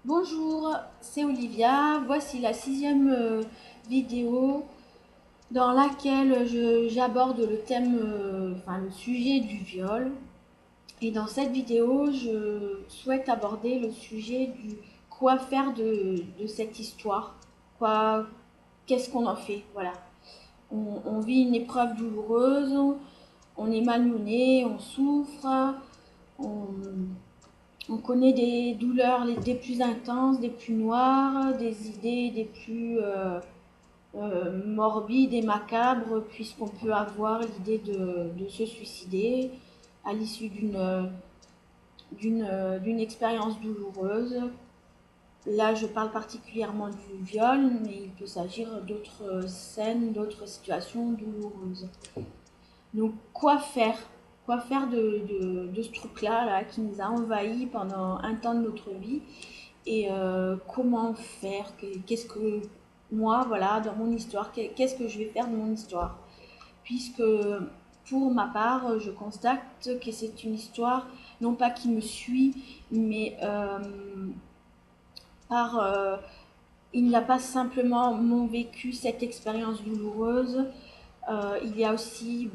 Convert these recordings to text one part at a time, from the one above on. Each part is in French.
Bonjour, c'est Olivia. Voici la sixième vidéo dans laquelle j'aborde le thème, enfin le sujet du viol. Et dans cette vidéo, je souhaite aborder le sujet du quoi faire de cette histoire. Quoi, qu'est-ce qu'on en fait? Voilà. On vit une épreuve douloureuse, on est malmené, on souffre, on, on connaît des douleurs des plus intenses, des plus noires, des idées des plus morbides et macabres, puisqu'on peut avoir l'idée de se suicider à l'issue d'une expérience douloureuse. Là, je parle particulièrement du viol, mais il peut s'agir d'autres scènes, d'autres situations douloureuses. Donc, quoi faire? Quoi faire de ce truc-là là, qui nous a envahis pendant un temps de notre vie? Et comment faire? Qu'est-ce que moi, voilà, dans mon histoire, qu'est-ce que je vais faire de mon histoire? Puisque pour ma part, je constate que c'est une histoire, non pas qui me suit, mais par il n'y a pas simplement mon vécu, cette expérience douloureuse. Il y a aussi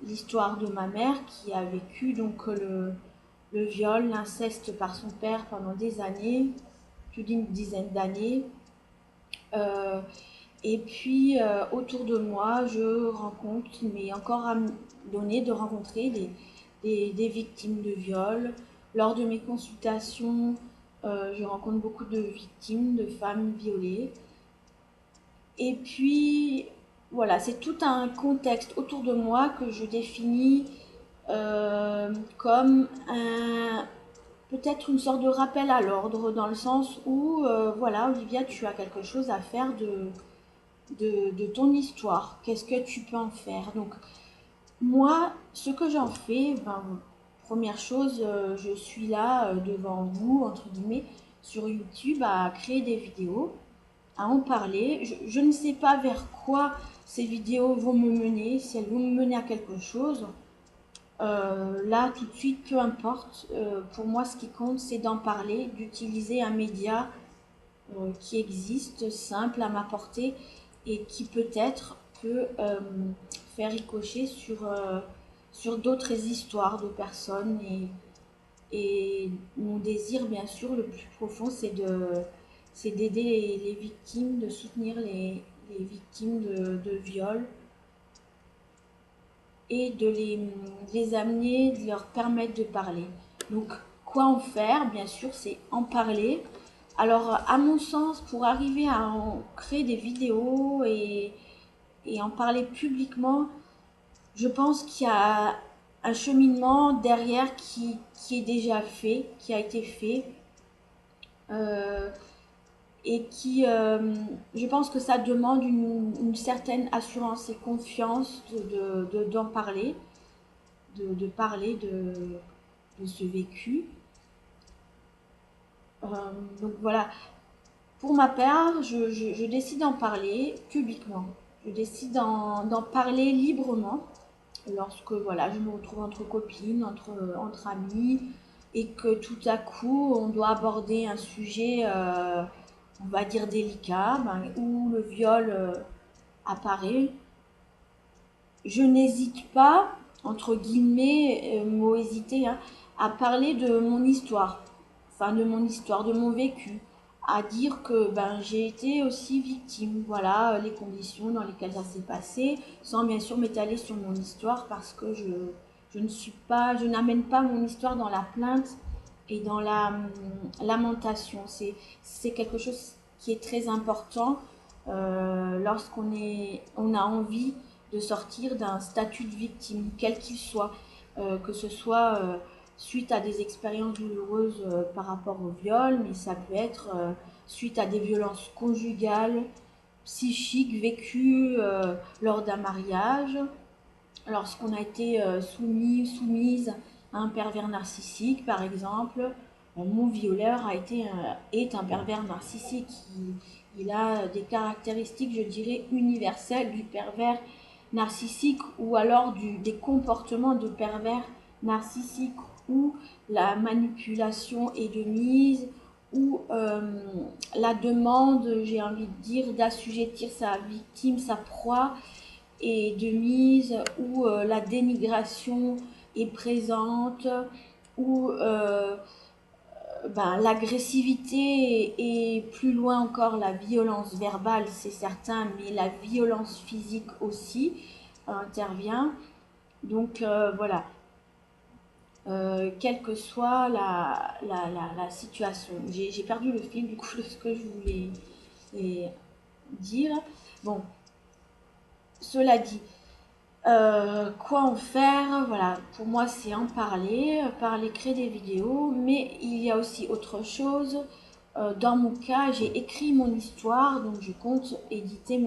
l'histoire de ma mère qui a vécu donc le viol, l'inceste par son père pendant des années, plus d'une dizaine d'années. Euh, et puis autour de moi, je rencontre, il m'est encore donné de rencontrer des victimes de viol. Lors de mes consultations, je rencontre beaucoup de victimes, de femmes violées. Et puis, voilà, c'est tout un contexte autour de moi que je définis comme peut-être une sorte de rappel à l'ordre, dans le sens où, voilà, Olivia, tu as quelque chose à faire de ton histoire. Qu'est-ce que tu peux en faire? Donc, moi, ce que j'en fais, ben, première chose, je suis là devant vous, entre guillemets, sur YouTube à créer des vidéos à en parler. Je ne sais pas vers quoi ces vidéos vont me mener, si elles vont me mener à quelque chose. Là, tout de suite, peu importe. Pour moi, ce qui compte, c'est d'en parler, d'utiliser un média qui existe, simple à m'apporter et qui peut-être peut faire ricocher sur d'autres histoires de personnes. Et mon désir, bien sûr, le plus profond, c'est d'aider les victimes, de soutenir les victimes de viol et les amener, de leur permettre de parler. Donc, quoi en faire? Bien sûr, c'est en parler. Alors, à mon sens, pour arriver à en créer des vidéos et en parler publiquement, je pense qu'il y a un cheminement derrière qui est déjà fait, qui a été fait. Euh, et qui, je pense que ça demande une certaine assurance et confiance d'en parler, de parler de ce vécu. Euh, donc voilà, pour ma part, je décide d'en parler publiquement. Je décide d'en parler librement lorsque voilà, je me retrouve entre copines, entre amis, et que tout à coup on doit aborder un sujet, on va dire délicat, ben, où le viol apparaît. Je n'hésite pas, entre guillemets, mot hésité, hein, à parler de mon histoire, enfin de mon histoire, de mon vécu, à dire que ben, j'ai été aussi victime, voilà, les conditions dans lesquelles ça s'est passé, sans bien sûr m'étaler sur mon histoire parce que je ne suis pas, je n'amène pas mon histoire dans la plainte et dans la lamentation. C'est quelque chose qui est très important on a envie de sortir d'un statut de victime, quel qu'il soit, que ce soit suite à des expériences douloureuses par rapport au viol, mais ça peut être suite à des violences conjugales, psychiques vécues lors d'un mariage, lorsqu'on a été soumise à un pervers narcissique, par exemple. Mon violeur est un pervers narcissique. Il a des caractéristiques, je dirais, universelles du pervers narcissique ou alors des comportements de pervers narcissique où la manipulation est de mise, ou la demande, j'ai envie de dire, d'assujettir sa victime, sa proie, et de mise, où la dénigration est présente, où l'agressivité et plus loin encore la violence verbale, c'est certain, mais la violence physique aussi intervient. Donc voilà, quelle que soit la situation. J'ai perdu le fil du coup de ce que je voulais dire. Bon, cela dit, quoi en faire? Voilà, pour moi c'est en parler, créer des vidéos, mais il y a aussi autre chose. Dans mon cas, j'ai écrit mon histoire, donc je compte éditer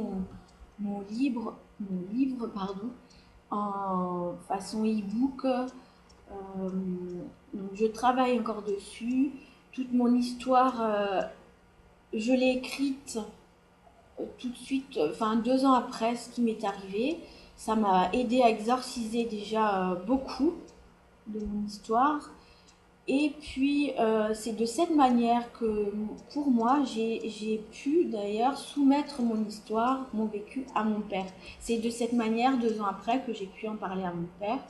mon livre, pardon, en façon e-book. Donc je travaille encore dessus. Toute mon histoire, je l'ai écrite tout de suite, enfin 2 ans après ce qui m'est arrivé. Ça m'a aidé à exorciser déjà beaucoup de mon histoire. Et puis c'est de cette manière que pour moi j'ai pu d'ailleurs soumettre mon histoire, mon vécu à mon père. C'est de cette manière 2 ans après que j'ai pu en parler à mon père,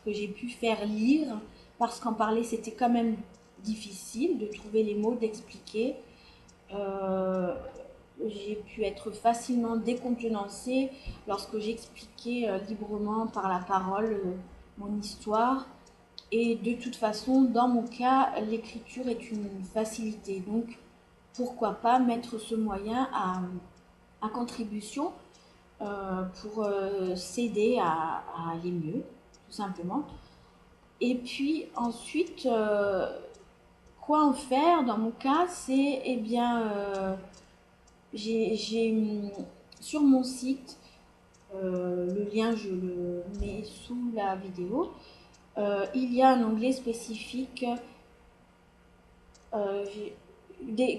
que j'ai pu faire lire, parce qu'en parler c'était quand même difficile de trouver les mots, d'expliquer. J'ai pu être facilement décontenancée lorsque j'expliquais librement par la parole mon histoire. Et de toute façon, dans mon cas, l'écriture est une facilité. Donc, pourquoi pas mettre ce moyen à contribution pour s'aider à aller mieux, tout simplement. Et puis ensuite, quoi en faire? Dans mon cas, c'est, eh bien, j'ai sur mon site, le lien je le mets sous la vidéo, il y a un onglet spécifique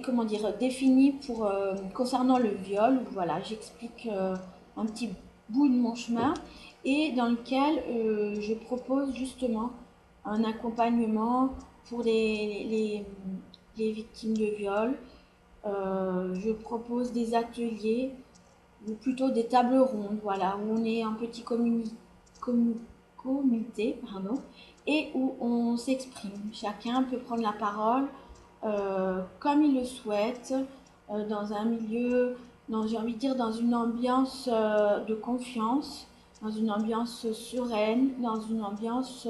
comment dire, défini pour, concernant le viol. Voilà, j'explique un petit bout de mon chemin et dans lequel je propose justement un accompagnement pour les victimes de viol. Je propose des ateliers ou plutôt des tables rondes, voilà, où on est un petit comité, pardon, et où on s'exprime. Chacun peut prendre la parole comme il le souhaite, dans un milieu, j'ai envie de dire, dans une ambiance de confiance, dans une ambiance sereine, dans une ambiance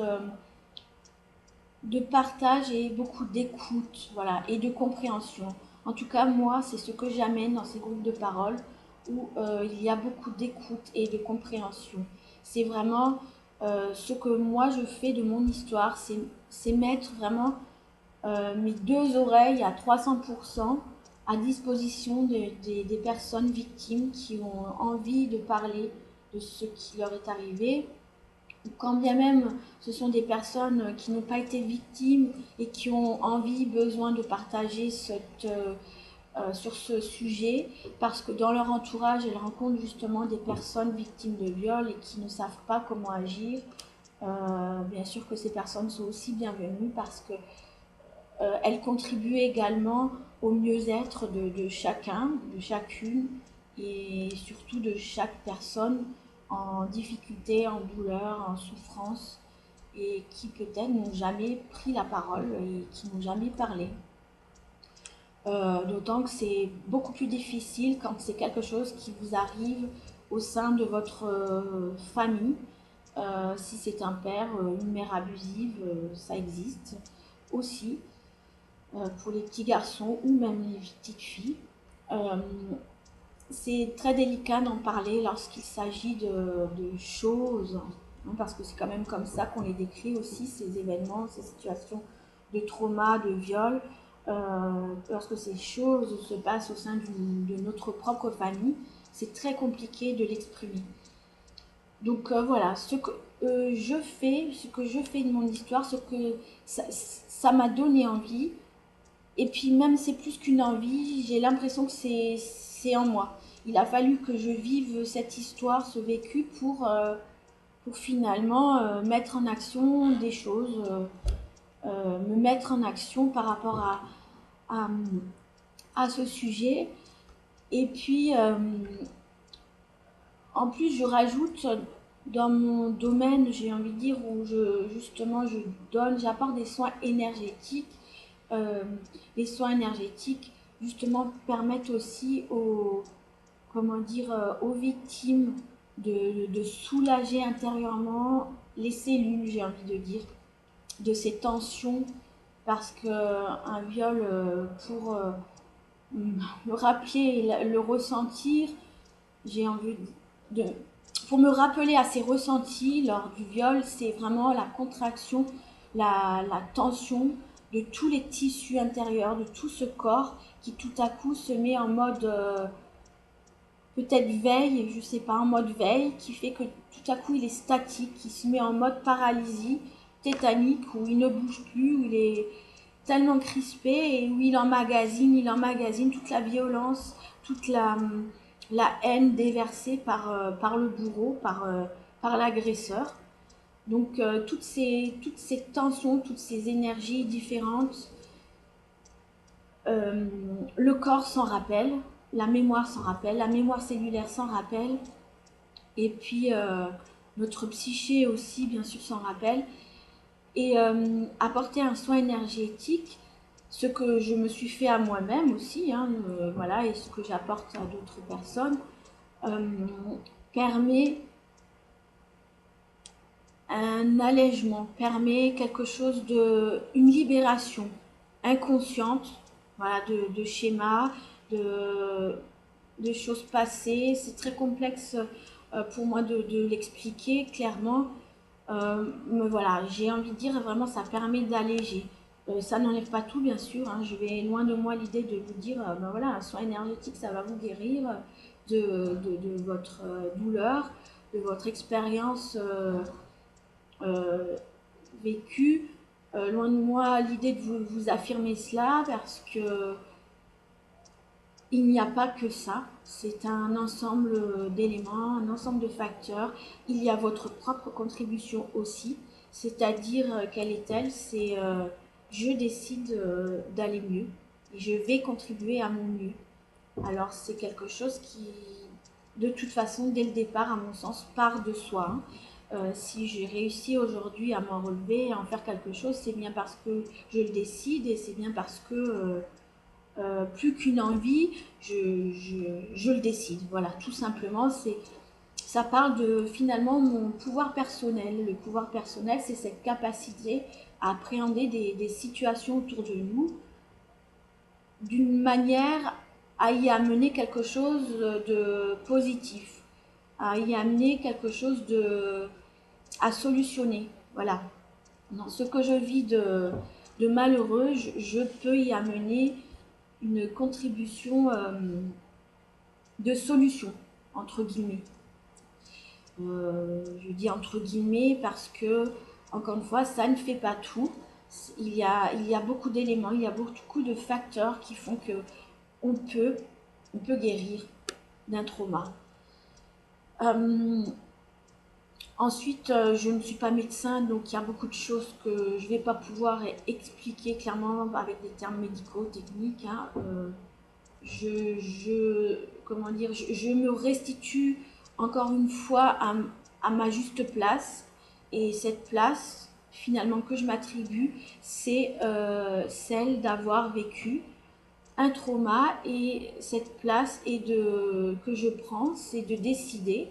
de partage et beaucoup d'écoute, voilà, et de compréhension. En tout cas, moi, c'est ce que j'amène dans ces groupes de parole où il y a beaucoup d'écoute et de compréhension. C'est vraiment ce que moi je fais de mon histoire, c'est mettre vraiment mes 2 oreilles à 300% à disposition des personnes victimes qui ont envie de parler de ce qui leur est arrivé. Quand bien même ce sont des personnes qui n'ont pas été victimes et qui ont envie, besoin de partager sur ce sujet, parce que dans leur entourage, elles rencontrent justement des personnes victimes de viol et qui ne savent pas comment agir. Bien sûr que ces personnes sont aussi bienvenues parce que elles contribuent également au mieux-être de chacun, de chacune et surtout de chaque personne en difficulté, en douleur, en souffrance et qui peut-être n'ont jamais pris la parole et qui n'ont jamais parlé. D'autant que c'est beaucoup plus difficile quand c'est quelque chose qui vous arrive au sein de votre famille. Si c'est un père, une mère abusive, ça existe aussi pour les petits garçons ou même les petites filles. C'est très délicat d'en parler lorsqu'il s'agit de choses, hein, parce que c'est quand même comme ça qu'on les décrit aussi, ces événements, ces situations de trauma, de viol. Lorsque ces choses se passent au sein de notre propre famille, c'est très compliqué de l'exprimer. Donc voilà, ce que je fais de mon histoire, ce que ça m'a donné envie. Et puis même c'est plus qu'une envie, j'ai l'impression que c'est en moi. Il a fallu que je vive cette histoire, ce vécu pour finalement mettre en action des choses, me mettre en action par rapport à, à ce sujet. Et puis, en plus, je rajoute dans mon domaine, j'ai envie de dire, où justement, j'apporte des soins énergétiques. Euh, les soins énergétiques, justement, permettent aussi comment dire, aux victimes de soulager intérieurement les cellules, j'ai envie de dire, de ces tensions, parce qu'un viol, pour me rappeler, le ressentir, j'ai envie de... Pour me rappeler à ces ressentis lors du viol, c'est vraiment la contraction, la tension de tous les tissus intérieurs, de tout ce corps qui tout à coup se met en mode peut-être veille, je sais pas, en mode veille, qui fait que tout à coup il est statique, il se met en mode paralysie tétanique, où il ne bouge plus, où il est tellement crispé et où il emmagasine toute la violence, toute la haine déversée par le bourreau, par l'agresseur. Donc toutes ces tensions, toutes ces énergies différentes, le corps s'en rappelle, la mémoire s'en rappelle, la mémoire cellulaire s'en rappelle, et puis notre psyché aussi, bien sûr, s'en rappelle. Et apporter un soin énergétique, ce que je me suis fait à moi-même aussi, hein, voilà, et ce que j'apporte à d'autres personnes, euh, permet un allègement, permet quelque chose une libération inconsciente, voilà, de schémas, de, de choses passées. C'est très complexe pour moi de l'expliquer clairement. Mais voilà, j'ai envie de dire vraiment ça permet d'alléger. Ça n'enlève pas tout, bien sûr, hein. Je vais loin de moi l'idée de vous dire, ben voilà, un soin énergétique, ça va vous guérir de votre douleur, de votre expérience vécue. Loin de moi l'idée de vous affirmer cela, parce que il n'y a pas que ça. C'est un ensemble d'éléments, un ensemble de facteurs. Il y a votre propre contribution aussi. C'est-à-dire, quelle est-elle? C'est je décide d'aller mieux et je vais contribuer à mon mieux. Alors c'est quelque chose qui, de toute façon, dès le départ, à mon sens, part de soi, hein. Si j'ai réussi aujourd'hui à m'en relever, à en faire quelque chose, c'est bien parce que je le décide, et c'est bien parce que plus qu'une envie, je le décide. Voilà, tout simplement, ça parle de finalement mon pouvoir personnel. Le pouvoir personnel, c'est cette capacité à appréhender des situations autour de nous d'une manière à y amener quelque chose de positif, à y amener quelque chose à solutionner. Voilà. Dans ce que je vis de malheureux, je peux y amener une contribution de solution, entre guillemets. Je dis entre guillemets parce que, encore une fois, ça ne fait pas tout. Il y a beaucoup d'éléments, il y a beaucoup de facteurs qui font que on peut guérir d'un trauma. Ensuite, je ne suis pas médecin, donc il y a beaucoup de choses que je ne vais pas pouvoir expliquer clairement avec des termes médicaux, techniques, hein. Comment dire, je me restitue encore une fois à ma juste place. Et cette place, finalement, que je m'attribue, c'est celle d'avoir vécu un trauma. Et cette place que je prends, c'est de décider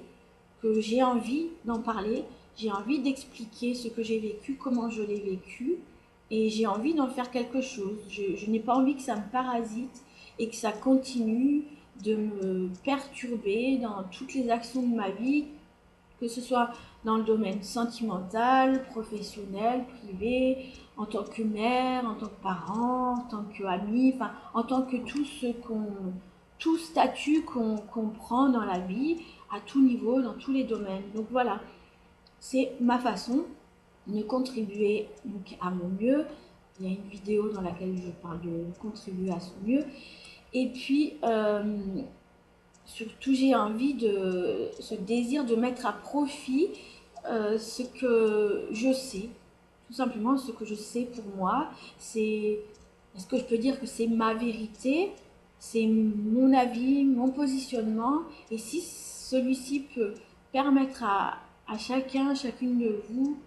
que j'ai envie d'en parler, j'ai envie d'expliquer ce que j'ai vécu, comment je l'ai vécu, et j'ai envie d'en faire quelque chose. Je n'ai pas envie que ça me parasite et que ça continue de me perturber dans toutes les actions de ma vie, que ce soit dans le domaine sentimental, professionnel, privé, en tant que mère, en tant que parent, en tant qu'ami, enfin, en tant que tout statut qu'on prend dans la vie, à tout niveau, dans tous les domaines. Donc voilà, c'est ma façon de contribuer donc à mon mieux. Il y a une vidéo dans laquelle je parle de contribuer à son mieux. Et puis, surtout, j'ai envie de ce désir de mettre à profit ce que je sais. Tout simplement, ce que je sais pour moi, c'est Est-ce que je peux dire que c'est ma vérité? C'est mon avis, mon positionnement. Et si celui-ci peut permettre à chacun, chacune de vous,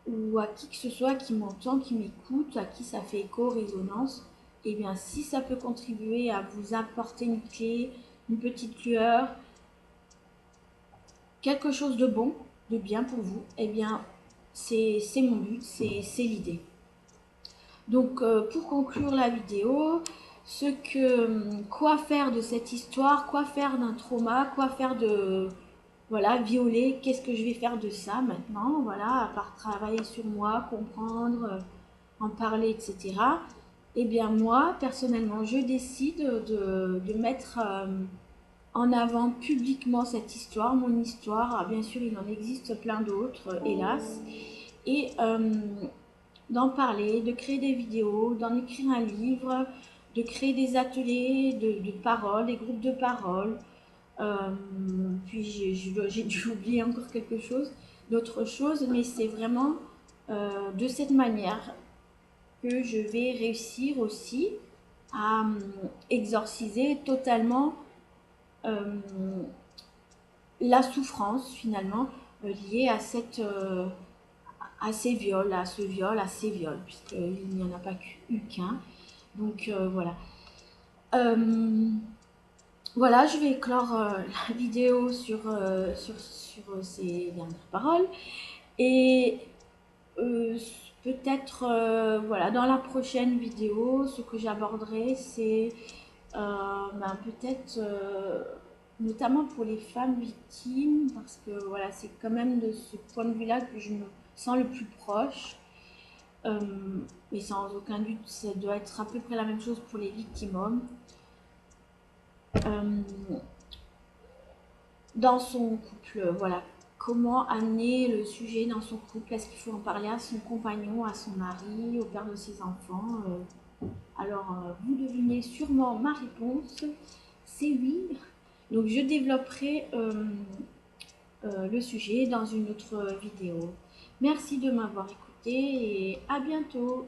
ou à qui que ce soit qui m'entend, qui m'écoute, à qui ça fait écho, résonance, et bien si ça peut contribuer à vous apporter une clé, une petite lueur, quelque chose de bon, de bien pour vous, et bien c'est mon but, c'est l'idée. Donc pour conclure la vidéo, quoi faire de cette histoire, quoi faire d'un trauma, quoi faire de, voilà, violer, qu'est-ce que je vais faire de ça maintenant, voilà, à part travailler sur moi, comprendre, en parler, etc. Eh bien moi, personnellement, je décide de mettre en avant publiquement cette histoire, mon histoire. Ah, bien sûr, il en existe plein d'autres, hélas. Et d'en parler, de créer des vidéos, d'en écrire un livre, de créer des ateliers de parole, des groupes de parole. Puis j'ai dû oublier encore quelque chose, d'autres choses, mais c'est vraiment de cette manière que je vais réussir aussi à exorciser totalement la souffrance finalement liée à à ces viols, à ce viol, à ces viols, puisqu'il n'y en a pas eu qu'un. Donc voilà. Voilà, je vais clore la vidéo sur ces dernières paroles. Et peut-être, voilà, dans la prochaine vidéo, ce que j'aborderai, c'est peut-être, notamment pour les femmes victimes, parce que voilà, c'est quand même de ce point de vue-là que je me sens le plus proche. Mais sans aucun doute, ça doit être à peu près la même chose pour les victimes hommes. Dans son couple, voilà, comment amener le sujet dans son couple? Est-ce qu'il faut en parler à son compagnon, à son mari, au père de ses enfants? Alors, vous devinez sûrement ma réponse, c'est oui. Donc, je développerai le sujet dans une autre vidéo. Merci de m'avoir écouté et à bientôt.